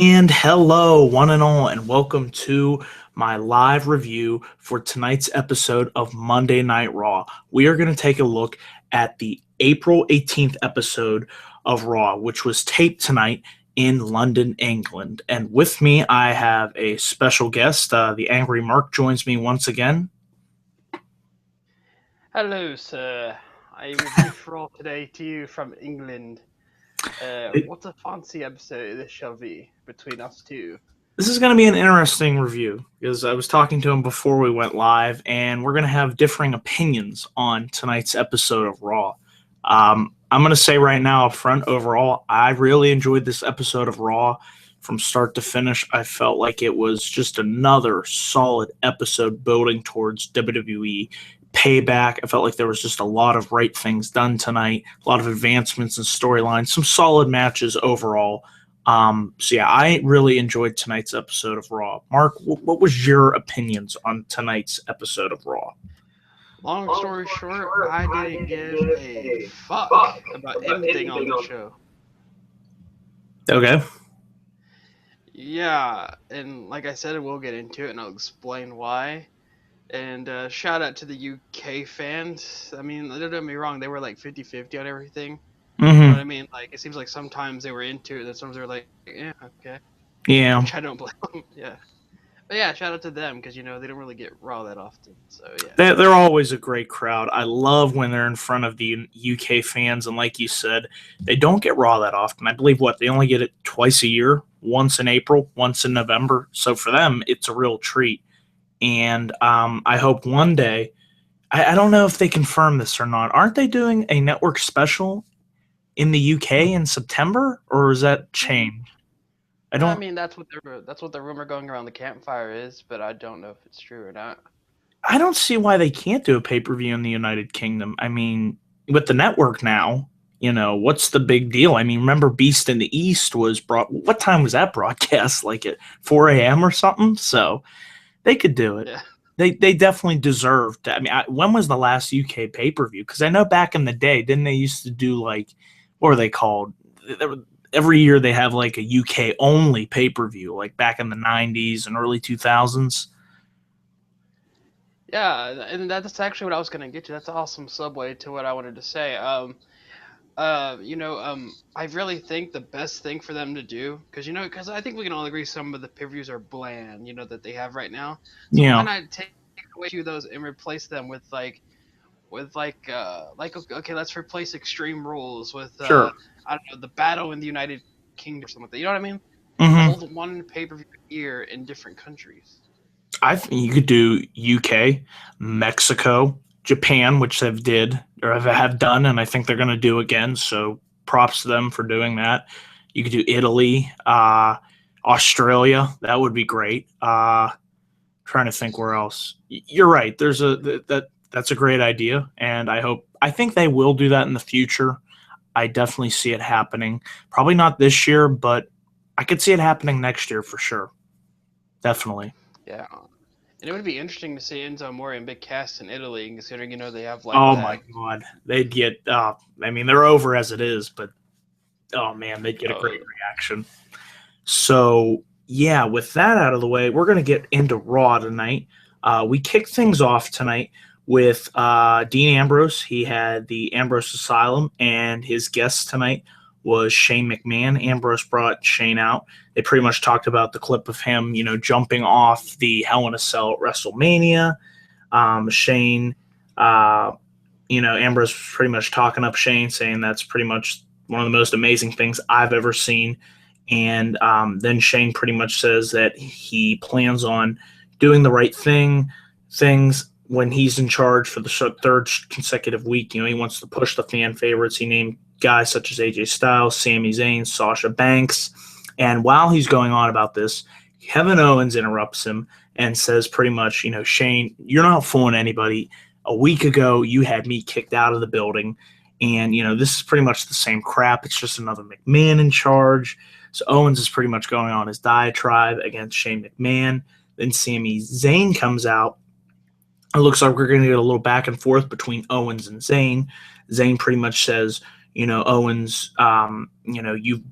And hello, one and all, and welcome to my live review for tonight's episode of Monday Night Raw. We are going to take a look at the April 18th episode of Raw, which was taped tonight in London, England. And with me, I have a special guest. The Angry Mark joins me once again. Hello, sir. I review for all today to you from England. What a fancy episode this shall be between us two. This is going to be an interesting review because I was talking to him before we went live, and we're going to have differing opinions on tonight's episode of Raw. I'm going to say right now up front, overall, I really enjoyed this episode of Raw from start to finish. I felt like it was just another solid episode building towards WWE payback. I felt like there was just a lot of right things done tonight, a lot of advancements in storylines, some solid matches overall. So yeah, I really enjoyed tonight's episode of Raw. Mark, what was your opinions on tonight's episode of Raw? Long story short, I didn't give a fuck about anything on the show. Okay. Yeah, and like I said, we'll get into it and I'll explain why. And shout out to the UK fans. I mean, don't get me wrong, they were like 50-50 on everything. You know what I mean? Like, it seems like sometimes they were into it, and then sometimes they were like, yeah, okay. Yeah. Which I don't blame them, yeah. But yeah, shout out to them, because, they don't really get Raw that often, so yeah. They're always a great crowd. I love when they're in front of the UK fans, and like you said, they don't get Raw that often. I believe, they only get it twice a year, once in April, once in November. So for them, it's a real treat. And I hope one day, I don't know if they confirm this or not. Aren't they doing a network special in the UK in September, or is that changed? I mean, that's what the rumor going around the campfire is, but I don't know if it's true or not. I don't see why they can't do a pay-per-view in the United Kingdom. I mean, with the network now, what's the big deal? I mean, remember Beast in the East was what time was that broadcast? Like at 4 a.m. or something? So they could do it. Yeah. They definitely deserve to. I mean, when was the last UK pay-per-view? Because I know back in the day, didn't they used to do like, what were they called? Every year they have like a UK only pay-per-view, like back in the 90s and early 2000s. Yeah, and that's actually what I was gonna get to. That's an awesome subway to what I wanted to say. I really think the best thing for them to do, because I think we can all agree some of the pay-per-views are bland, that they have right now. So why not take away a few of those and replace them with okay, let's replace Extreme Rules with Sure. I don't know, the Battle in the United Kingdom or something like that. You know what I mean? Mm-hmm. Hold one pay-per-view a year in different countries. I think you could do UK, Mexico, Japan, which they've did or have done, and I think they're going to do again. So props to them for doing that. You could do Italy, Australia. That would be great. Trying to think where else. You're right. That's a great idea, and I think they will do that in the future. I definitely see it happening. Probably not this year, but I could see it happening next year for sure. Definitely. Yeah. And it would be interesting to see Enzo Amore and Big Cass in Italy, considering they have like Oh my that. god, they'd get. I mean, they're over as it is, but oh man, they'd get a great reaction. So yeah, with that out of the way, we're gonna get into Raw tonight. We kick things off tonight with Dean Ambrose. He had the Ambrose Asylum, and his guest tonight was Shane McMahon. Ambrose brought Shane out. They pretty much talked about the clip of him, jumping off the Hell in a Cell at WrestleMania. Shane, Ambrose was pretty much talking up Shane, saying that's pretty much one of the most amazing things I've ever seen. And then Shane pretty much says that he plans on doing the right things when he's in charge for the third consecutive week. He wants to push the fan favorites. He named guys such as AJ Styles, Sami Zayn, Sasha Banks. And while he's going on about this, Kevin Owens interrupts him and says pretty much, Shane, you're not fooling anybody. A week ago, you had me kicked out of the building. And, this is pretty much the same crap. It's just another McMahon in charge. So Owens is pretty much going on his diatribe against Shane McMahon. Then Sami Zayn comes out. It looks like we're going to get a little back and forth between Owens and Zayn. Zayn pretty much says, Owens, you've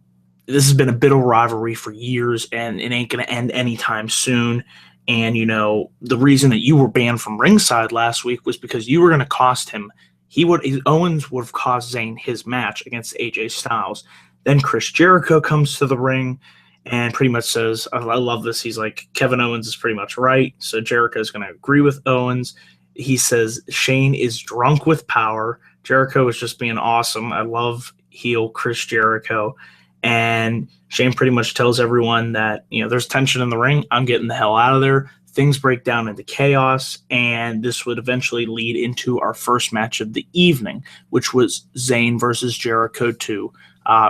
this has been a bit of a rivalry for years, and it ain't going to end anytime soon. And, the reason that you were banned from ringside last week was because you were going to cost him. Owens would have cost Zayn his match against AJ Styles. Then Chris Jericho comes to the ring and pretty much says, I love this. He's like, Kevin Owens is pretty much right. So Jericho is going to agree with Owens. He says Shane is drunk with power. Jericho is just being awesome. I love heel Chris Jericho. And Shane pretty much tells everyone that, there's tension in the ring. I'm getting the hell out of there. Things break down into chaos, and this would eventually lead into our first match of the evening, which was Zayn versus Jericho 2.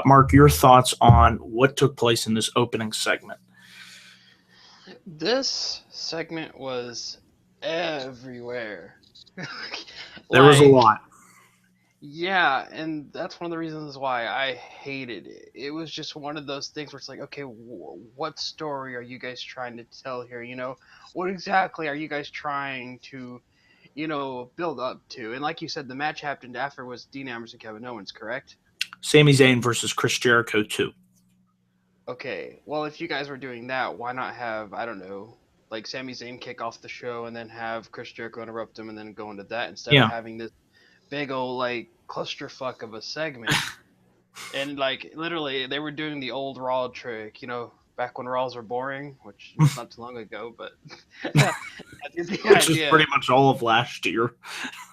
Mark, your thoughts on what took place in this opening segment? This segment was everywhere. There was a lot. Yeah, and that's one of the reasons why I hated it. It was just one of those things where it's like, okay, what story are you guys trying to tell here? What exactly are you guys trying to, build up to? And like you said, the match happened after was Dean Ambrose and Kevin Owens, correct? Sami Zayn versus Chris Jericho 2. Okay, well, if you guys were doing that, why not have, I don't know, like Sami Zayn kick off the show and then have Chris Jericho interrupt him and then go into that instead of having this big old like clusterfuck of a segment. And like literally they were doing the old Raw trick, back when Raws were boring, which was not too long ago, but which is pretty much all of last year.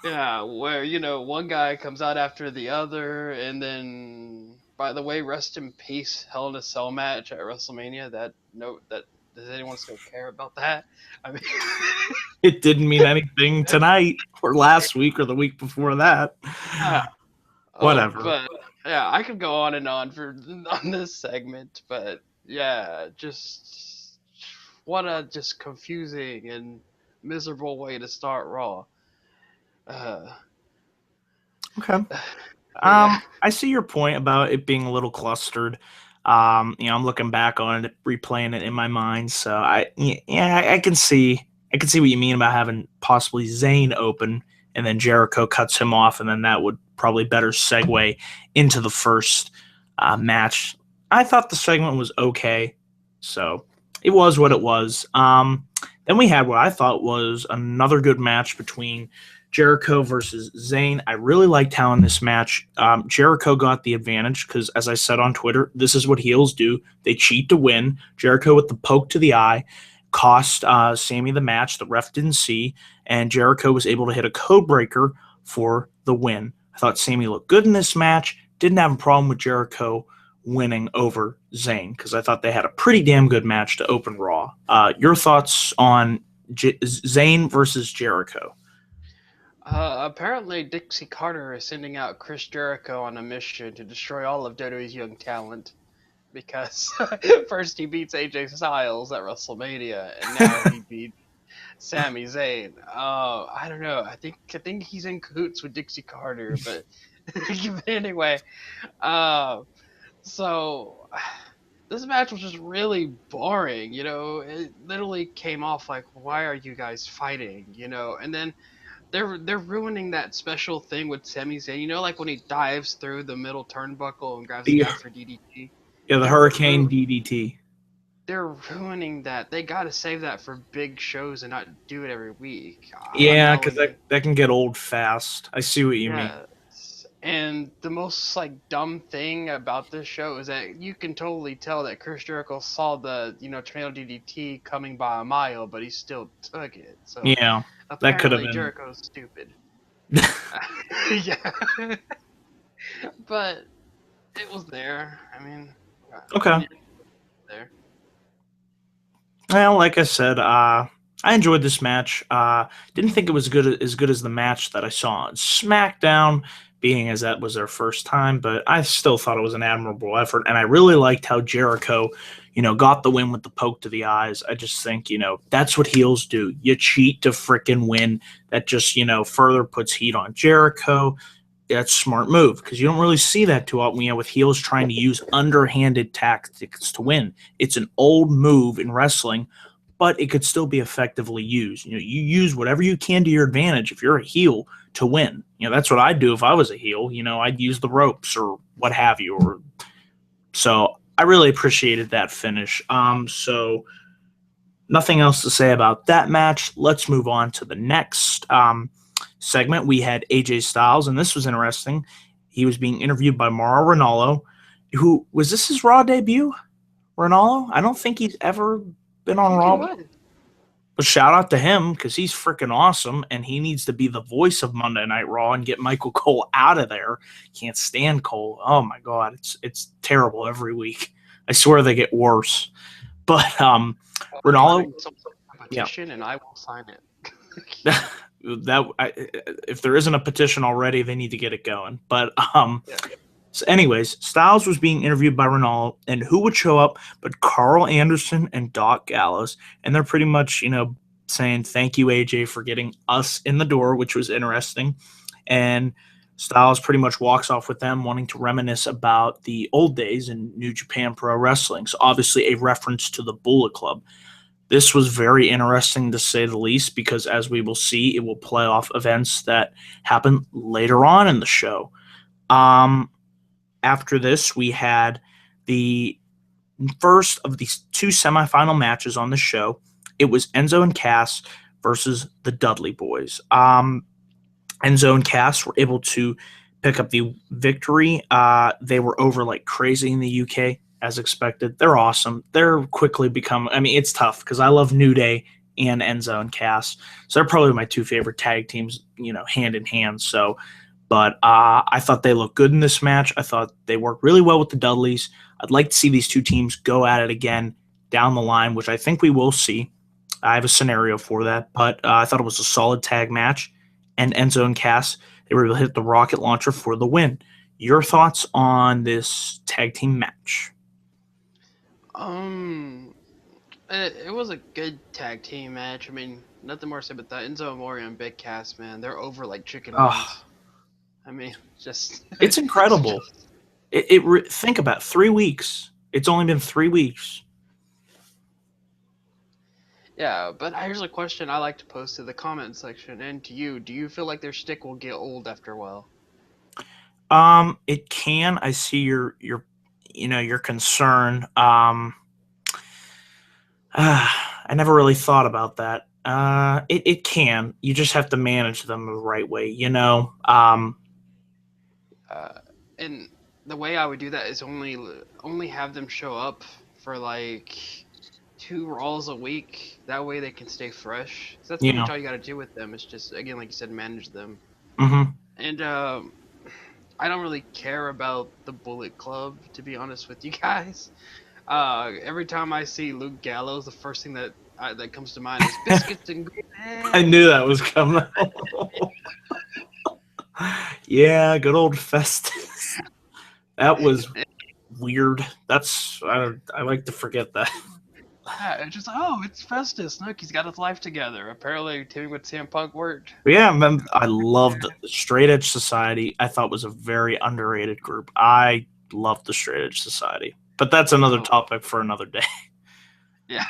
Yeah, where one guy comes out after the other, and then by the way, rest in peace, Hell in a Cell match at WrestleMania. Does anyone still care about that? I mean, it didn't mean anything tonight or last week or the week before that. Whatever. But yeah, I could go on and on on this segment, but yeah, just what a just confusing and miserable way to start Raw. Okay. I see your point about it being a little clustered. I'm looking back on it, replaying it in my mind. So I can see what you mean about having possibly Zayn open and then Jericho cuts him off, and then that would probably better segue into the first match. I thought the segment was okay, so it was what it was. Then we had what I thought was another good match between Jericho versus Zayn. I really liked how in this match Jericho got the advantage because, as I said on Twitter, this is what heels do. They cheat to win. Jericho with the poke to the eye cost Sami the match. The ref didn't see, and Jericho was able to hit a code breaker for the win. I thought Sami looked good in this match. Didn't have a problem with Jericho winning over Zayn because I thought they had a pretty damn good match to open Raw. Your thoughts on Zayn versus Jericho? Apparently, Dixie Carter is sending out Chris Jericho on a mission to destroy all of WWE's young talent. Because first he beats AJ Styles at WrestleMania, and now he beat Sami Zayn. I don't know. I think he's in cahoots with Dixie Carter, but anyway. So this match was just really boring. It literally came off like, why are you guys fighting? And then they're ruining that special thing with Sami Zayn. Like when he dives through the middle turnbuckle and grabs the guy for DDT. Yeah, the Hurricane DDT. They're ruining that. They gotta save that for big shows and not do it every week. Yeah, because that can get old fast. I see what you mean. And the most dumb thing about this show is that you can totally tell that Chris Jericho saw the tornado DDT coming by a mile, but he still took it. So yeah, that could have been. Jericho's stupid. Yeah, but it was there. I mean, okay. There. Well, like I said, I enjoyed this match. Didn't think it was as good as the match that I saw on SmackDown, being as that was their first time, but I still thought it was an admirable effort, and I really liked how Jericho, got the win with the poke to the eyes. I just think, that's what heels do. You cheat to frickin' win. That just, further puts heat on Jericho. That's a smart move because you don't really see that too often with heels trying to use underhanded tactics to win. It's an old move in wrestling, but it could still be effectively used. You use whatever you can to your advantage if you're a heel to win. That's what I'd do if I was a heel. I'd use the ropes or what have you. So I really appreciated that finish. So nothing else to say about that match. Let's move on to the next segment. We had AJ Styles, and this was interesting. He was being interviewed by Mauro Ranallo, who was this his Raw debut? Ranallo? I don't think he's ever been I on think he Raw. would. But shout out to him because he's freaking awesome, and he needs to be the voice of Monday Night Raw and get Michael Cole out of there. Can't stand Cole. Oh my god, it's terrible every week. I swear they get worse. But Ranallo, yeah, Petition, and I will sign it. if there isn't a petition already, they need to get it going. But Yeah. so anyways, Styles was being interviewed by Ranallo, and who would show up but Carl Anderson and Doc Gallows, and they're pretty much saying thank you AJ for getting us in the door, which was interesting. And Styles pretty much walks off with them, wanting to reminisce about the old days in New Japan Pro Wrestling. So obviously a reference to the Bullet Club. This was very interesting to say the least, because as we will see, it will play off events that happen later on in the show. After this, we had the first of these two semifinal matches on the show. It was Enzo and Cass versus the Dudley Boys. Enzo and Cass were able to pick up the victory. They were over like crazy in the UK, as expected. They're awesome. They're quickly become. I mean, it's tough because I love New Day and Enzo and Cass, so they're probably my two favorite tag teams, hand in hand. So, but I thought they looked good in this match. I thought they worked really well with the Dudleys. I'd like to see these two teams go at it again down the line, which I think we will see. I have a scenario for that, but I thought it was a solid tag match. And Enzo and Cass, they were able to hit the rocket launcher for the win. Your thoughts on this tag team match? It was a good tag team match. I mean, nothing more to say about that. Enzo Amore and Big Cass, man, they're over like chicken wings. I mean, just it's incredible. Think about 3 weeks. It's only been 3 weeks. Yeah, but here's a question I like to pose to the comment section and to you. Do you feel like their shtick will get old after a while? It can. I see your concern. I never really thought about that. It can. You just have to manage them the right way, And the way I would do that is only have them show up for like 2 Raws a week. That way they can stay fresh. So that's pretty much all you got to do with them. It's just, again, like you said, manage them. Mm-hmm. And I don't really care about the Bullet Club, to be honest with you guys. Every time I see Luke Gallows, the first thing that comes to mind is biscuits and gravy. I knew that was coming. Yeah, good old Festus. That was weird. I like to forget that. Yeah, it's just it's Festus. Look, he's got his life together. Apparently, teaming with CM Punk worked. Yeah, I loved the Straight Edge Society. I thought was a very underrated group. I loved the Straight Edge Society, but that's another topic for another day. Yeah,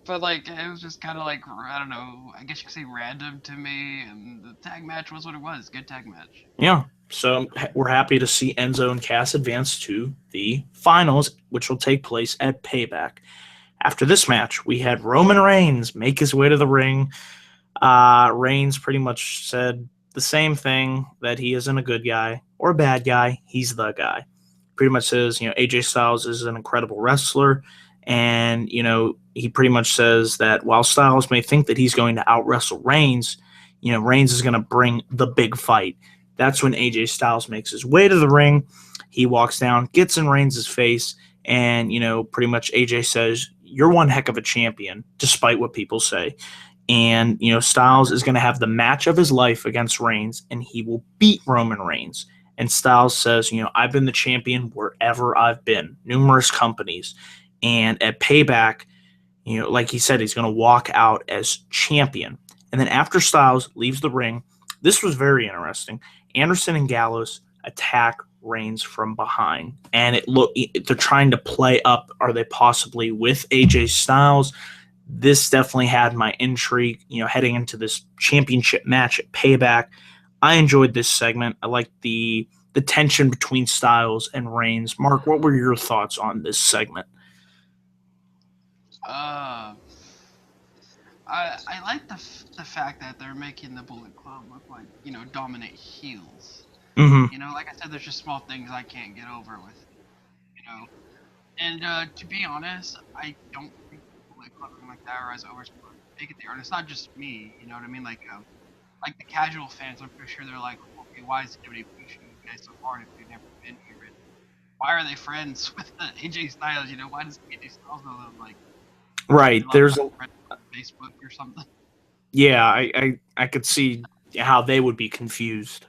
but like it was just kind of like, I don't know. I guess you could say random to me, and the tag match was what it was. Good tag match. Yeah. So we're happy to see Enzo and Cass advance to the finals, which will take place at Payback. After this match, we had Roman Reigns make his way to the ring. Reigns pretty much said the same thing, that he isn't a good guy or a bad guy. He's the guy. Pretty much says, AJ Styles is an incredible wrestler. And, he pretty much says that while Styles may think that he's going to out-wrestle Reigns, Reigns is going to bring the big fight. That's when AJ Styles makes his way to the ring. He walks down, gets in Reigns' face, and, pretty much AJ says, "You're one heck of a champion," despite what people say. And, Styles is going to have the match of his life against Reigns, and he will beat Roman Reigns. And Styles says, "I've been the champion wherever I've been, numerous companies." And at Payback, like he said, he's going to walk out as champion. And then after Styles leaves the ring, this was very interesting. Anderson and Gallows attack Reigns from behind, and they're trying to play up. Are they possibly with AJ Styles? This definitely had my intrigue, heading into this championship match at Payback. I enjoyed this segment. I liked the the tension between Styles and Reigns. Mark, what were your thoughts on this segment? I like the fact that they're making the Bullet Club look like, dominant heels. Mm-hmm. Like I said, there's just small things I can't get over with it, you know. And to be honest, I don't think the Bullet Club are like that or as over big at there. And it's not just me, you know what I mean? Like the casual fans, I'm pretty sure they're like, okay, why is WWE pushing you guys so hard if they've never been here? And why are they friends with AJ Styles? Why does AJ Styles know them? Like, right, there's on Facebook or something. Yeah, I could see how they would be confused.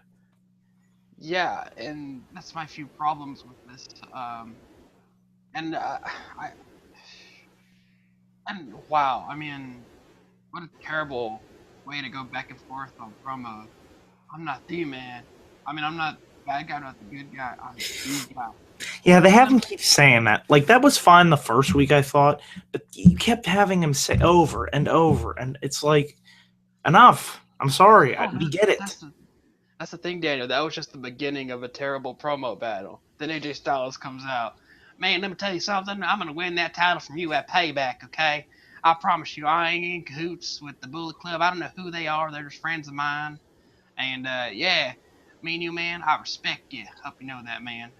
Yeah, and that's my few problems with this. And wow, I mean, what a terrible way to go back and forth on promo. I'm not the man. I mean, I'm not the bad guy, not the good guy. I'm the guy. Yeah, they have him keep saying that. Like, that was fine the first week, I thought, but you kept having him say over and over, and it's like, enough. I'm sorry. We get it. That's the thing, Daniel. That was just the beginning of a terrible promo battle. Then AJ Styles comes out. Man, let me tell you something. I'm going to win that title from you at Payback, okay? I promise you, I ain't in cahoots with the Bullet Club. I don't know who they are. They're just friends of mine. And, yeah, me and you, man, I respect you. Hope you know that, man.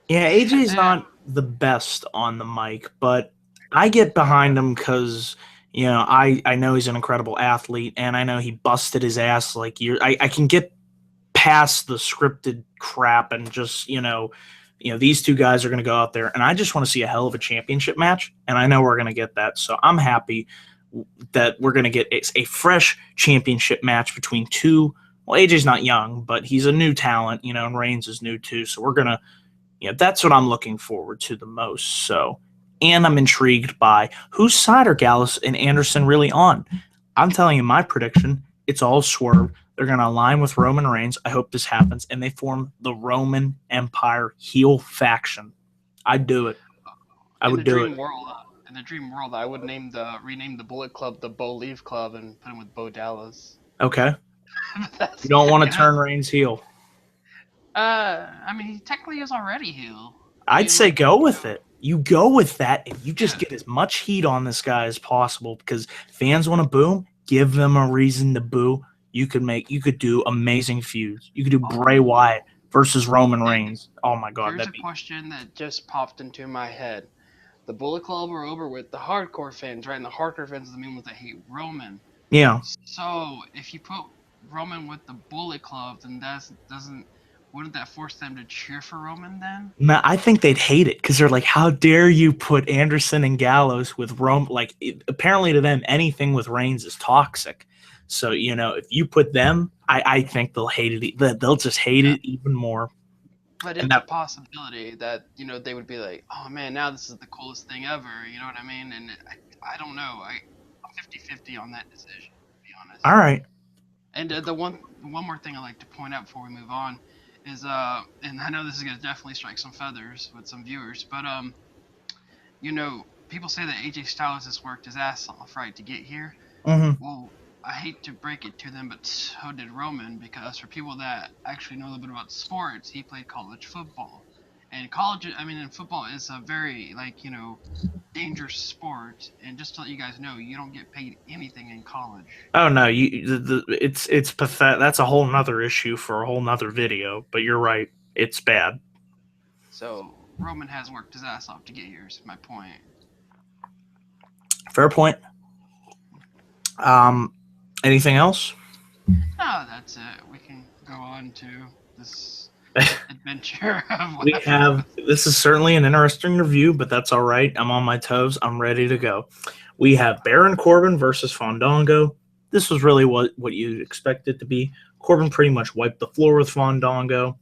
Yeah, AJ's not the best on the mic, but I get behind him because, I know he's an incredible athlete, and I know he busted his ass like years. I can get past the scripted crap and just, these two guys are going to go out there, and I just want to see a hell of a championship match, and I know we're going to get that. So I'm happy that we're going to get a fresh championship match between two. Well, AJ's not young, but he's a new talent, and Reigns is new too. So we're going to, that's what I'm looking forward to the most. So, and I'm intrigued by whose side are Gallows and Anderson really on. I'm telling you my prediction, it's all Swerve. They're going to align with Roman Reigns. I hope this happens, and they form the Roman Empire heel faction. I'd do it. I would do it. In the dream world, I would rename the Bullet Club the Bo Leave Club and put him with Bo Dallas. Okay. You don't want to turn Reigns heel. I mean, he technically is already heel. I'd say go with it. You go with that, and you just get as much heat on this guy as possible because fans want to boo him. Give them a reason to boo. You could do amazing feuds. You could do Bray Wyatt versus Roman Reigns. Oh my God! Here's a question that just popped into my head. The Bullet Club are over with the hardcore fans, right? And the hardcore fans are the main ones that hate Roman. Yeah. So if you put Roman with the Bullet Club, then wouldn't that force them to cheer for Roman then? No, I think they'd hate it because they're like, how dare you put Anderson and Gallows with Roman? Like, apparently to them, anything with Reigns is toxic. So, if you put them, I think they'll hate it. They'll just hate it even more. But it's a possibility that, they would be like, oh man, now this is the coolest thing ever. You know what I mean? And I don't know. I'm 50-50 on that decision, to be honest. All right. And the one more thing I'd like to point out before we move on is, and I know this is going to definitely strike some feathers with some viewers, but, people say that AJ Styles has worked his ass off, right, to get here. Mm-hmm. Well, I hate to break it to them, but so did Roman, because for people that actually know a little bit about sports, he played college football. And football is a very, dangerous sport. And just to let you guys know, you don't get paid anything in college. Oh no, it's pathetic. That's a whole nother issue for a whole nother video. But you're right, it's bad. So Roman has worked his ass off to get here. Is my point. Fair point. Anything else? No, that's it. We can go on to this adventure. This is certainly an interesting review, but that's all right. I'm on my toes. I'm ready to go. We have Baron Corbin versus Fandango. This was really what you'd expect it to be. Corbin pretty much wiped the floor with Fandango.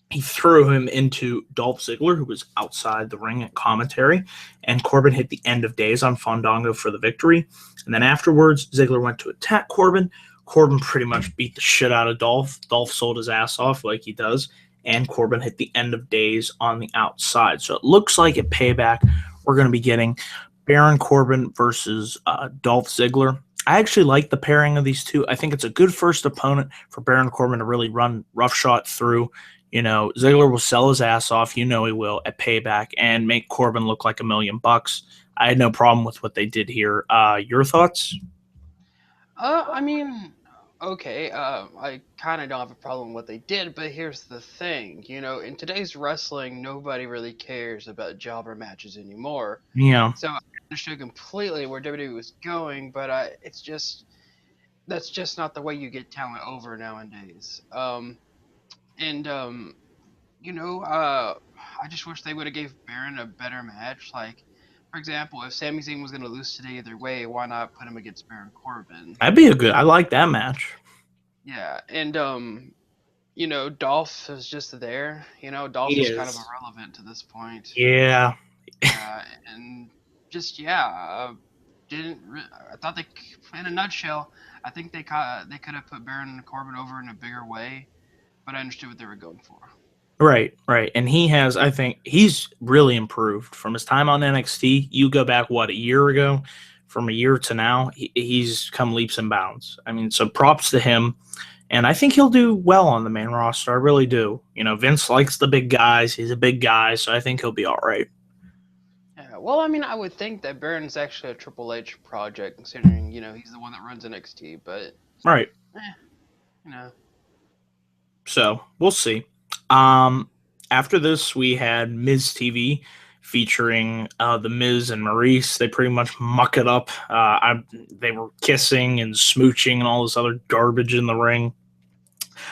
He threw him into Dolph Ziggler, who was outside the ring at commentary, and Corbin hit the end of days on Fandango for the victory. And then afterwards, Ziggler went to attack Corbin. Corbin pretty much beat the shit out of Dolph. Dolph sold his ass off like he does, and Corbin hit the end of days on the outside. So it looks like at Payback, we're going to be getting Baron Corbin versus Dolph Ziggler. I actually like the pairing of these two. I think it's a good first opponent for Baron Corbin to really run roughshod through. Ziggler will sell his ass off, he will, at Payback and make Corbin look like $1,000,000. I had no problem with what they did here. Your thoughts? I mean, okay, I kind of don't have a problem with what they did, but here's the thing, in today's wrestling, nobody really cares about jobber matches anymore. Yeah. So I understood completely where WWE was going, but it's just that's just not the way you get talent over nowadays. And I just wish they would have gave Baron a better match. Like, for example, if Sami Zayn was going to lose today either way, why not put him against Baron Corbin? That'd be I like that match. Yeah, and Dolph is just there. Dolph He is kind of is. irrelevant to this point. Yeah. And just yeah, didn't. I thought in a nutshell, I think they could have put Baron Corbin over in a bigger way, but I understood what they were going for. Right, right. And I think he's really improved from his time on NXT. You go back, what, a year ago? From a year to now, he's come leaps and bounds. I mean, so props to him. And I think he'll do well on the main roster. I really do. Vince likes the big guys. He's a big guy, so I think he'll be all right. Yeah, well, I mean, I would think that Baron's actually a Triple H project, considering he's the one that runs NXT. But Right. eh, you know, So we'll see. After this, we had Miz TV featuring the Miz and Maurice. They pretty much muck it up. They were kissing and smooching and all this other garbage in the ring.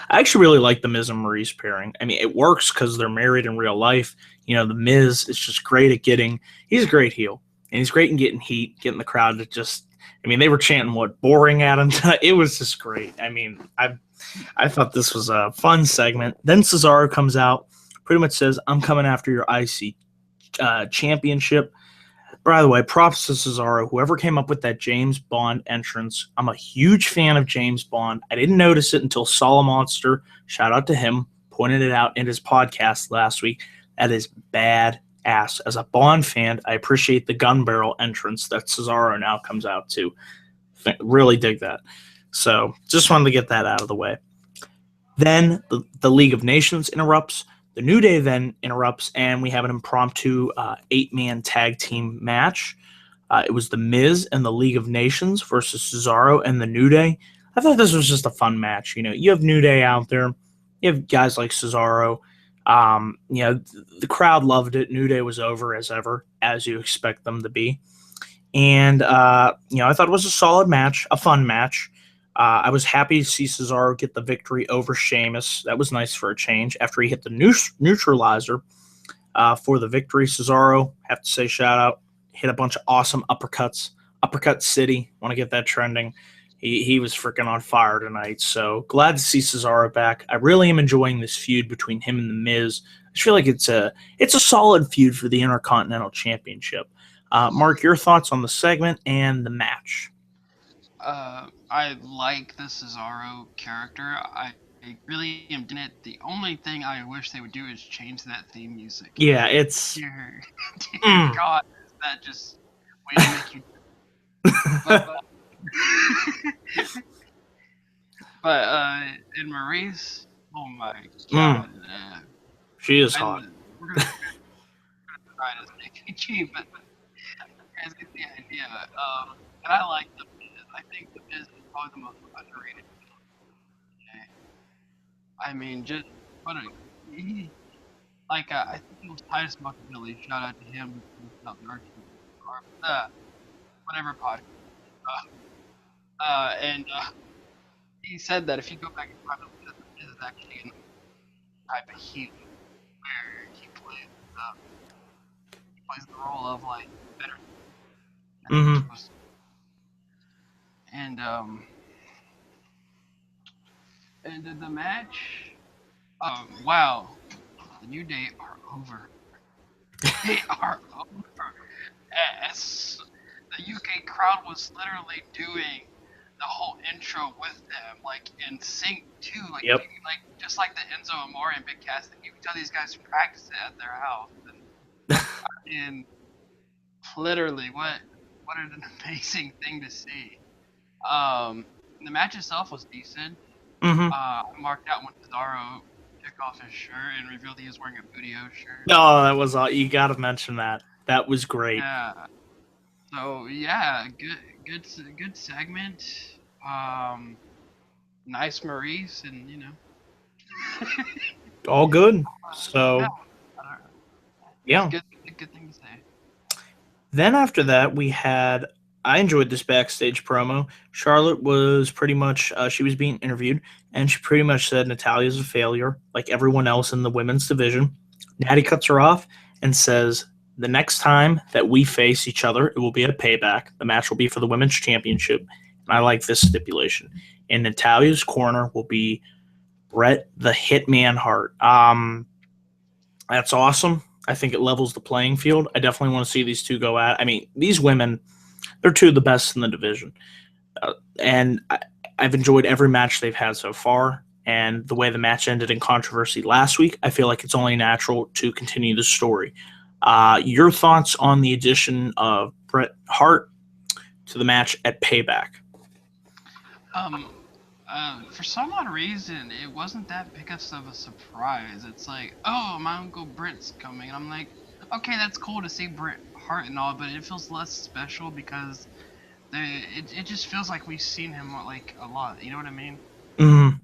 I actually really like the Miz and Maurice pairing. I mean, it works because they're married in real life. The Miz is just great at he's a great heel. And he's great in getting heat, getting the crowd to just, they were chanting what, boring at him. It was just great. I thought this was a fun segment. Then Cesaro comes out, pretty much says, I'm coming after your IC championship. By the way, props to Cesaro, whoever came up with that James Bond entrance. I'm a huge fan of James Bond. I didn't notice it until Saw Monster, shout out to him, pointed it out in his podcast last week. That is bad ass. As a Bond fan, I appreciate the gun barrel entrance that Cesaro now comes out to. Really dig that. So just wanted to get that out of the way. Then the League of Nations interrupts. The New Day then interrupts, and we have an impromptu 8-man tag team match. It was The Miz and the League of Nations versus Cesaro and the New Day. I thought this was just a fun match. You have New Day out there. You have guys like Cesaro. The crowd loved it. New Day was over as ever, as you expect them to be. And, I thought it was a solid match, a fun match. I was happy to see Cesaro get the victory over Sheamus. That was nice for a change. After he hit the neutralizer for the victory, Cesaro, have to say shout out, hit a bunch of awesome uppercuts. Uppercut City, want to get that trending. He was freaking on fire tonight. So glad to see Cesaro back. I really am enjoying this feud between him and The Miz. I feel like it's a solid feud for the Intercontinental Championship. Mark, your thoughts on the segment and the match? I like the Cesaro character. I really am in it. The only thing I wish they would do is change that theme music. Yeah, it's dear God, that just way to make you. But in Maurice, oh my God, she is hot. We're gonna try to Nikki G, but guys get the idea. And I like the Miz. I think the Miz is probably the most underrated. Okay. I mean, just what a he, like I think it was Titus Muckability. Shout out to him. Not the or whatever podcast. And he said that if you go back and find out the Miz is actually in type of heel where he plays the role of like better. Mm-hmm. And the match, wow, the New Day are over. They are over. As the UK crowd was literally doing the whole intro with them, like in sync too, like yep. Just like the Enzo Amore and Big Cass thing. You can tell these guys practice it at their house. And literally, what an amazing thing to see. The match itself was decent. Mm-hmm. I marked out when Cesaro took off his shirt and revealed he was wearing a Budio shirt. Oh, that was all. You got to mention that. That was great. Yeah. So yeah, good segment. Um, nice Maurice, and All good. yeah, So, I don't know. It's yeah. good thing to say. Then after that, we had. I enjoyed this backstage promo. Charlotte was pretty much. She was being interviewed, and she pretty much said Natalia's a failure, like everyone else in the women's division. Natty cuts her off and says, "The next time that we face each other, it will be a payback. The match will be for the women's championship." And I like this stipulation. In Natalia's corner will be Bret the Hitman Hart. That's awesome. I think it levels the playing field. I definitely want to see these two go at. I mean, these women, they're two of the best in the division, and I've enjoyed every match they've had so far. And the way the match ended in controversy last week, I feel like it's only natural to continue the story. Your thoughts on the addition of Bret Hart to the match at Payback? Um, for some odd reason, it wasn't that big of a surprise. It's like, oh, my uncle Brent's coming, and I'm like, okay, that's cool to see Bret Hart and all, but it feels less special because it just feels like we've seen him like a lot. You know what I mean? Mm-hmm.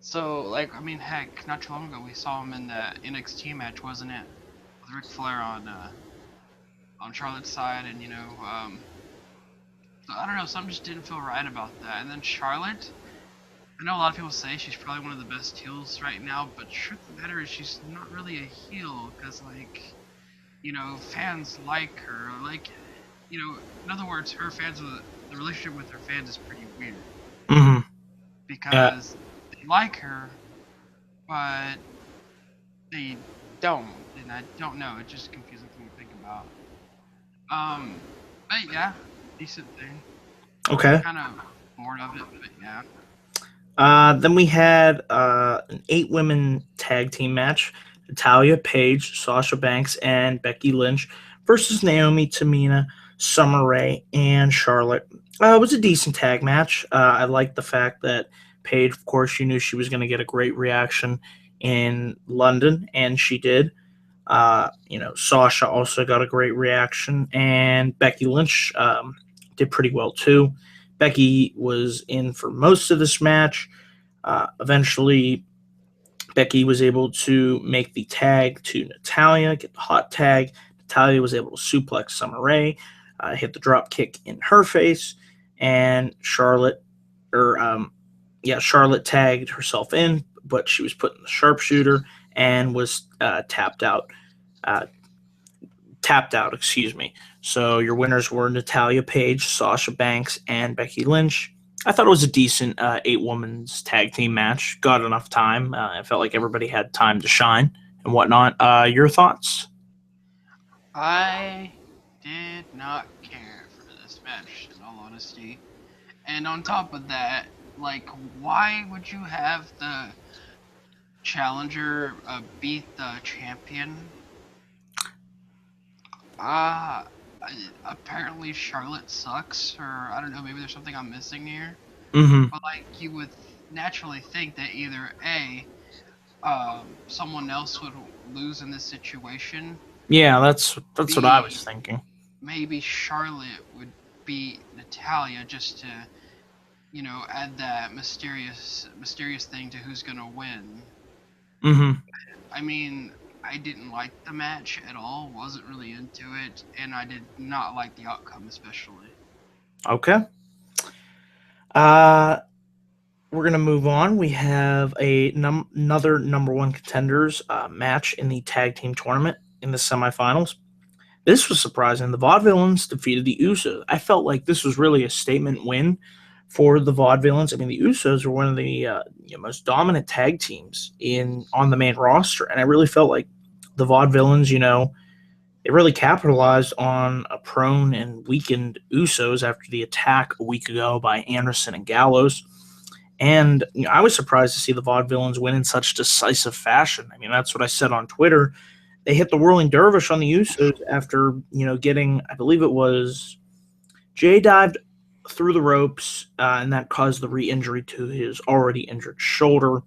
So like, I mean, heck, not too long ago we saw him in the NXT match, wasn't it? With Ric Flair on Charlotte's side, and so I don't know, something just didn't feel right about that. And then Charlotte, I know a lot of people say she's probably one of the best heels right now, but truth of the matter is she's not really a heel because, like, fans like her. Like, in other words, the relationship with her fans is pretty weird Mm-hmm. because they like her, but they don't, and I don't know. It's just a confusing thing to think about. But yeah, decent thing. Okay. Kind of bored of it, but yeah. Then we had an 8 women tag team match: Natalia, Paige, Sasha Banks, and Becky Lynch versus Naomi, Tamina, Summer Rae, and Charlotte. It was a decent tag match. I liked the fact that Paige, of course, she knew she was going to get a great reaction in London, and she did. Sasha also got a great reaction, and Becky Lynch did pretty well too. Becky was in for most of this match. Eventually, Becky was able to make the tag to Natalia, get the hot tag. Natalia was able to suplex Summer Rae, hit the drop kick in her face, and Charlotte tagged herself in, but she was put in the sharpshooter and was tapped out. Uh, tapped out, excuse me. So your winners were Natalia, Paige, Sasha Banks, and Becky Lynch. I thought it was a decent 8 women's tag team match. Got enough time. I felt like everybody had time to shine and whatnot. Your thoughts? I did not care for this match, in all honesty. And on top of that, like, why would you have the challenger beat the champion? Uh, apparently Charlotte sucks, or I don't know, maybe there's something I'm missing here. Mm-hmm. But, like, you would naturally think that either A, someone else would lose in this situation. Yeah, that's what I was B, thinking. maybe Charlotte would beat Natalia just to, add that mysterious thing to who's gonna win. Mm-hmm. I mean, I didn't like the match at all, wasn't really into it, and I did not like the outcome especially. Okay. Uh, we're gonna move on. We have another number one contenders match in the tag team tournament in the semifinals. This was surprising. The Vaudevillains defeated the Usos. I felt like this was really a statement win for the Vaudevillains. I mean, the Usos were one of the most dominant tag teams on the main roster, and I really felt like the Vaudevillains, they really capitalized on a prone and weakened Usos after the attack a week ago by Anderson and Gallows. And I was surprised to see the Vaudevillains win in such decisive fashion. I mean, that's what I said on Twitter. They hit the whirling dervish on the Usos after getting, I believe it was Jay dived through the ropes, and that caused the re-injury to his already injured shoulder.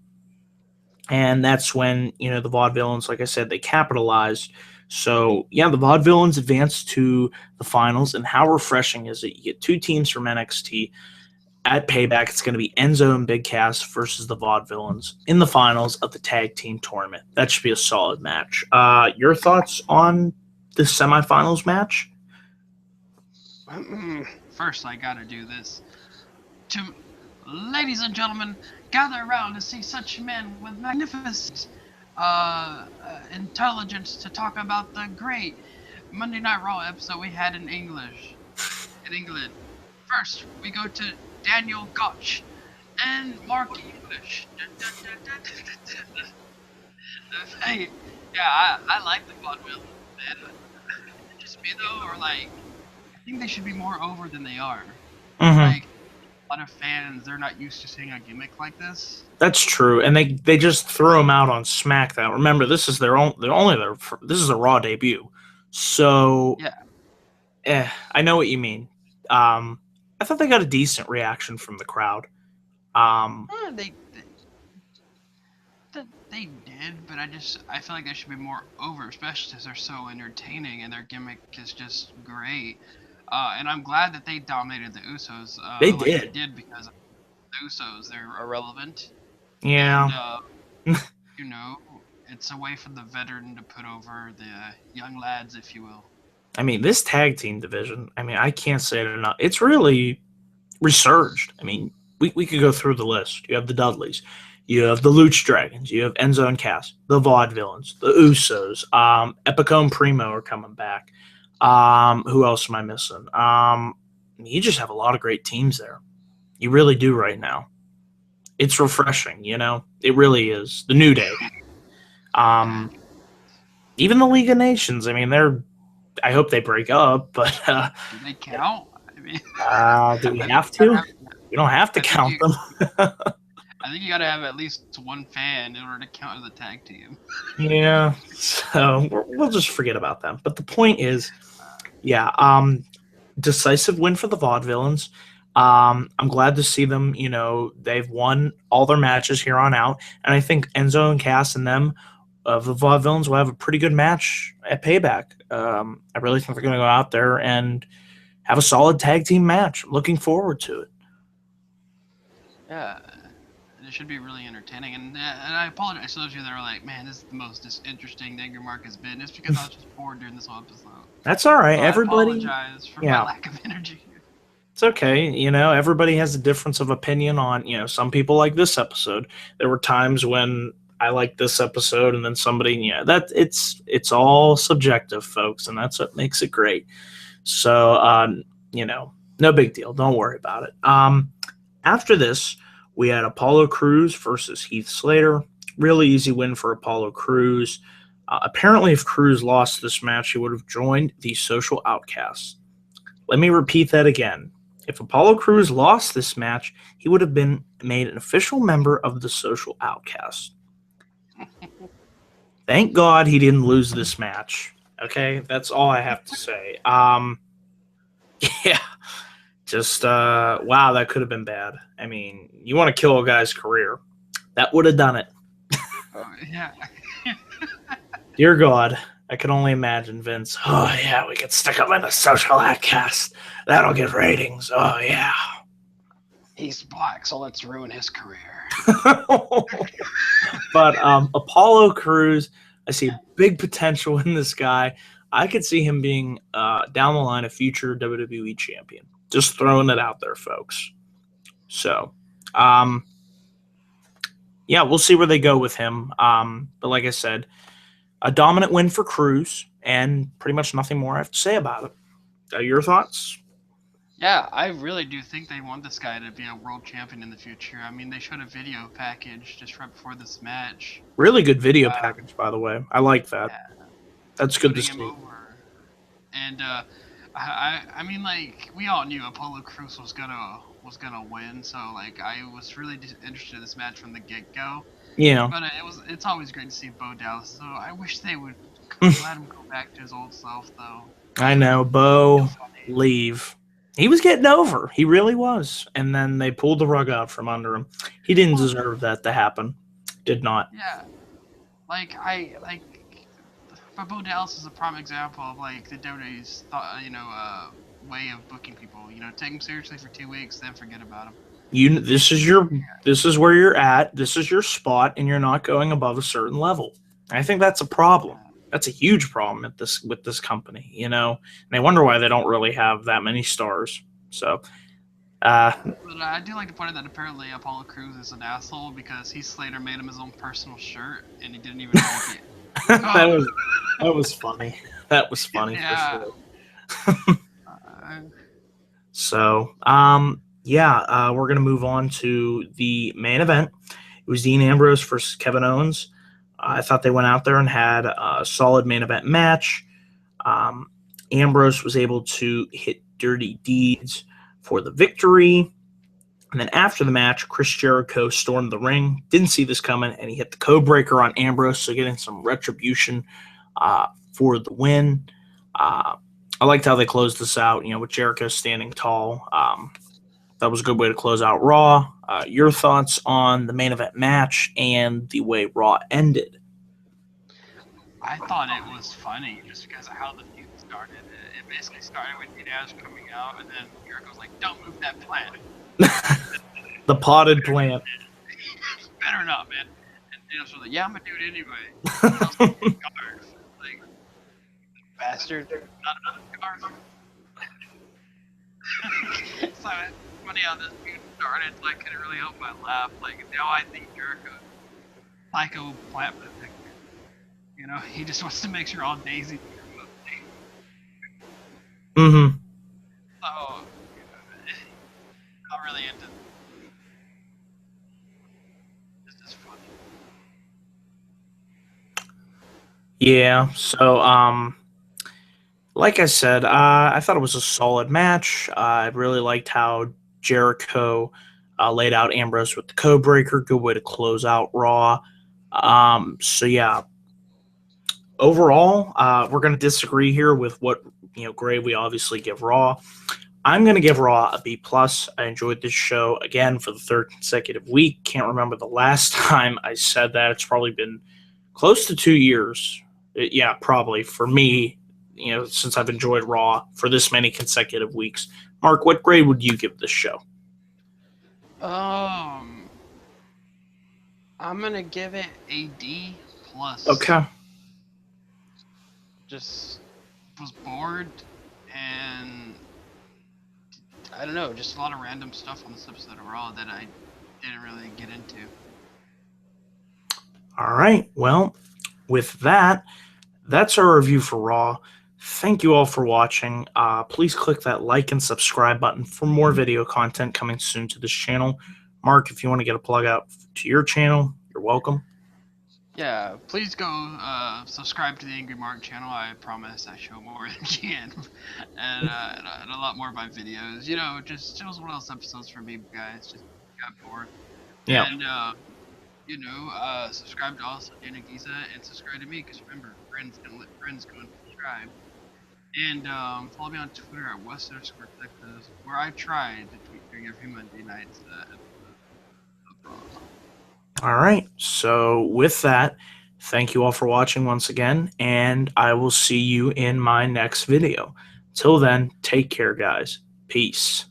And that's when, the Vaudevillains, like I said, they capitalized. So, yeah, the Vaudevillains advanced to the finals, and how refreshing is it? You get two teams from NXT at Payback. It's going to be Enzo and Big Cass versus the Vaudevillains in the finals of the tag team tournament. That should be a solid match. Your thoughts on the semifinals match? First, I gotta do this. Ladies and gentlemen, gather around to see such men with magnificent intelligence to talk about the great Monday Night Raw episode we had in English. In England. First, we go to Daniel Gotch and Mark English. Hey, yeah, I like the vaudeville, man. Just me though, or like, I think they should be more over than they are. Mm-hmm. Like, a lot of fans, they're not used to seeing a gimmick like this. That's true, and they just threw him out on SmackDown. Remember, this is this is a Raw debut, so yeah. I know what you mean. I thought they got a decent reaction from the crowd. They did, but I feel like they should be more over, especially because they're so entertaining and their gimmick is just great. And I'm glad that they dominated the Usos. They did because of the Usos. They're irrelevant. Yeah. And, it's a way for the veteran to put over the young lads, if you will. I mean, this tag team division, I can't say it enough. It's really resurged. I mean, we could go through the list. You have the Dudleys. You have the Lucha Dragons. You have Enzo and Cass. The Vaudevillains. The Usos. Epico and Primo are coming back. Who else am I missing? You just have a lot of great teams there. You really do right now. It's refreshing, It really is. The New Day. Even the League of Nations. I hope they break up, but do they count? Do we have to? We don't have to count them. I think you gotta have at least one fan in order to count as a tag team. Yeah, so we'll just forget about them. But the point is, decisive win for the Vaudevillains. I'm glad to see them. They've won all their matches here on out, and I think Enzo and Cass and them of the Vaudevillains will have a pretty good match at Payback. I really think they're going to go out there and have a solid tag team match. I'm looking forward to it. Yeah, it should be really entertaining. And I apologize to those of you that are like, man, this is the most disinteresting thing your mark has been. It's because I was just bored during this whole episode. That's all right. So everybody. I apologize for my lack of energy. It's okay. Everybody has a difference of opinion on, some people like this episode. There were times when I liked this episode and then somebody, that it's all subjective, folks, and that's what makes it great. So, no big deal. Don't worry about it. After this, we had Apollo Crews versus Heath Slater. Really easy win for Apollo Crews. Apparently, if Crews lost this match, he would have joined the Social Outcasts. Let me repeat that again. If Apollo Crews lost this match, he would have been made an official member of the Social Outcasts. Thank God he didn't lose this match. Okay, that's all I have to say. Just wow, that could have been bad. You want to kill a guy's career. That would have done it. Yeah. Dear God, I can only imagine Vince. Oh, yeah, we could stick him in the Social Outcast. That'll get ratings. Oh, yeah. He's black, so let's ruin his career. But Apollo Crews, I see big potential in this guy. I could see him being, down the line, a future WWE champion. Just throwing it out there, folks. So, we'll see where they go with him. But like I said, a dominant win for Crews, and pretty much nothing more I have to say about it. Your thoughts? Yeah, I really do think they want this guy to be a world champion in the future. They showed a video package just right before this match. Really good video package, by the way. I like that. Yeah. That's good to see. And we all knew Apollo Crews was gonna win, so I was really interested in this match from the get-go. Yeah. But it's always great to see Bo Dallas, so I wish they would let him go back to his old self, though. I know, Bo, leave. He was getting over. He really was. And then they pulled the rug out from under him. He didn't deserve that to happen. Did not. Yeah, but Bo Dallas is a prime example of like the WWE's way of booking people. Take them seriously for 2 weeks, then forget about them. This is where you're at. This is your spot, and you're not going above a certain level. I think that's a problem. That's a huge problem with this company, And I wonder why they don't really have that many stars. So, but I do like to point out that apparently Apollo Crews is an asshole because Heath Slater made him his own personal shirt, and he didn't even like it. that was funny. That was funny for sure. So, we're gonna move on to the main event. It was Dean Ambrose versus Kevin Owens. I thought they went out there and had a solid main event match. Ambrose was able to hit Dirty Deeds for the victory. And then after the match, Chris Jericho stormed the ring. Didn't see this coming, and he hit the code breaker on Ambrose, so getting some retribution for the win. I liked how they closed this out, with Jericho standing tall. That was a good way to close out Raw. Your thoughts on the main event match and the way Raw ended? I thought it was funny just because of how the feud started. It basically started with Dean Ambrose coming out, and then Jericho's like, "Don't move that plant." The potted plant. Better not, man. And Daniels was like, "Yeah, I'm gonna do it anyway." Like, bastard, not another scarf. So it's funny how this feud started. Like, couldn't really help but laugh. Like, now I think Jericho, psycho plant protector. He just wants to make sure all Daisy. Mm-hmm. So, not really into. This is funny. Yeah. So, like I said, I thought it was a solid match. I really liked how Jericho laid out Ambrose with the code breaker. Good way to close out Raw. So yeah. Overall, we're going to disagree here with what grade we obviously give Raw. I'm going to give Raw a B+. I enjoyed this show, again, for the third consecutive week. Can't remember the last time I said that. It's probably been close to 2 years. Yeah, probably, for me, since I've enjoyed Raw for this many consecutive weeks. Mark, what grade would you give this show? I'm going to give it a D+. Okay. Just was bored, and I don't know, just a lot of random stuff on this episode of Raw that I didn't really get into. All right, well, with that, that's our review for Raw. Thank you all for watching. Please click that like and subscribe button for more video content coming soon to this channel. Mark, if you want to get a plug out to your channel, you're welcome. Yeah, please go subscribe to the Angry Mark channel. I promise I show more than can, and a lot more of my videos. Just one of those episodes for me, guys. Just got bored. Yeah. And subscribe to also Dana Giza and subscribe to me, because remember, friends can let friends go and subscribe. And follow me on Twitter at West_Texas, where I try to tweet during every Monday nights. All right. So with that, thank you all for watching once again, and I will see you in my next video. Till then, take care, guys. Peace.